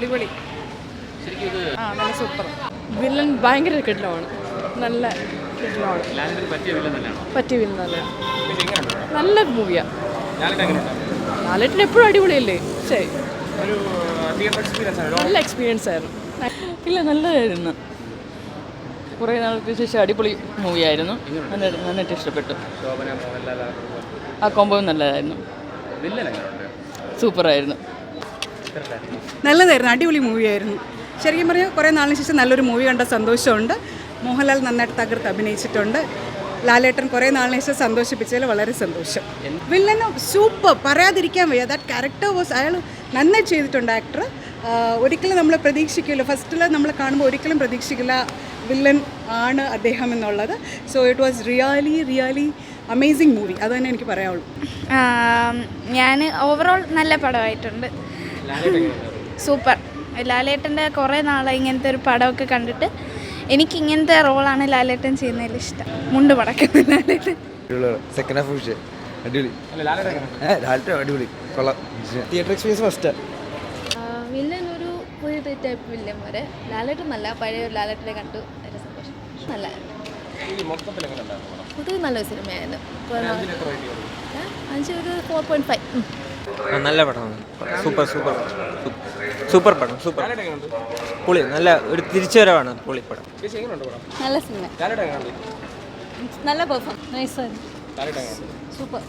അടിപൊളി. നല്ല super. Villain ഭയങ്കര കിടിലമാണ്. നല്ല കിടിലമാണ്. പറ്റിയ വില്ലൻ തന്നെയാണ്. നല്ല മൂവിയാണ്. ലാലേട്ടൻ എപ്പോഴും അടിപൊളിയല്ലേ. ശരി, നല്ല എക്സ്പീരിയൻസ് ആയിരുന്നു. ഇല്ല, നല്ലതായിരുന്നു. കുറേ നാൾക്ക് ശേഷം അടിപൊളി മൂവിയായിരുന്നു. നന്നായിട്ട് ഇഷ്ടപ്പെട്ടു. ആ കോംബോ നല്ലതായിരുന്നു. സൂപ്പറായിരുന്നു. നല്ലതായിരുന്നു. അടിപൊളി മൂവിയായിരുന്നു. ശരിക്കും പറഞ്ഞാൽ കുറേ നാളിന് ശേഷം നല്ലൊരു മൂവി കണ്ട സന്തോഷമുണ്ട്. മോഹൻലാൽ നന്നായിട്ട് തകർത്ത് അഭിനയിച്ചിട്ടുണ്ട്. ലാലേട്ടൻ കുറേ നാളിന് ശേഷം സന്തോഷിപ്പിച്ചതിൽ വളരെ സന്തോഷം. വില്ലന് സൂപ്പർ, പറയാതിരിക്കാൻ വയ്യ. ദാറ്റ് ക്യാരക്ടർ വാസ്, അയാൾ നന്നായി ചെയ്തിട്ടുണ്ട് ആക്ടർ. ഒരിക്കലും നമ്മൾ പ്രതീക്ഷിക്കില്ല, ഫസ്റ്റിൽ നമ്മൾ കാണുമ്പോൾ ഒരിക്കലും പ്രതീക്ഷിക്കില്ല വില്ലൻ ആണ് അദ്ദേഹം എന്നുള്ളത്. So it was really amazing movie. അത് തന്നെ എനിക്ക് പറയാനുള്ളൂ. ഞാൻ ഓവറോൾ നല്ല പടമായിട്ടുണ്ട്. സൂപ്പർ. ലാലേട്ടൻ്റെ കുറേ നാളെ ഇങ്ങനത്തെ ഒരു പടമൊക്കെ കണ്ടിട്ട് എനിക്ക് ഇങ്ങനത്തെ റോളാണ് ലാലേട്ടൻ ചെയ്യുന്നതിൽ ഇഷ്ടം. മുണ്ട് പടക്കുന്ന ലാലേട്ടൻ. സെക്കൻഡ് ഹാഫ് അടിപൊളി. അടിപൊളി, കൊള്ളാം. Theatre experience first. വില്ലൻ ഒരു പുതിയ ടൈപ്പ് വില്ലൻ വരെ. ലാലേട്ടൻ നല്ല പഴയ ഒരു ലാലേട്ടനെ കണ്ടു. നല്ല സന്തോഷം. നല്ല പൊതുവെ നല്ലൊരു സിനിമയായിരുന്നു. 5 ഒരു 4.5. നല്ല പടമാണ്. സൂപ്പർ പടം. പൊളി. നല്ല ഒരു തിരിച്ചുവരവാണ്. പൊളി പടം. നല്ല സിനിമ. നല്ല പെർഫോം. നൈസ്. സൂപ്പർ.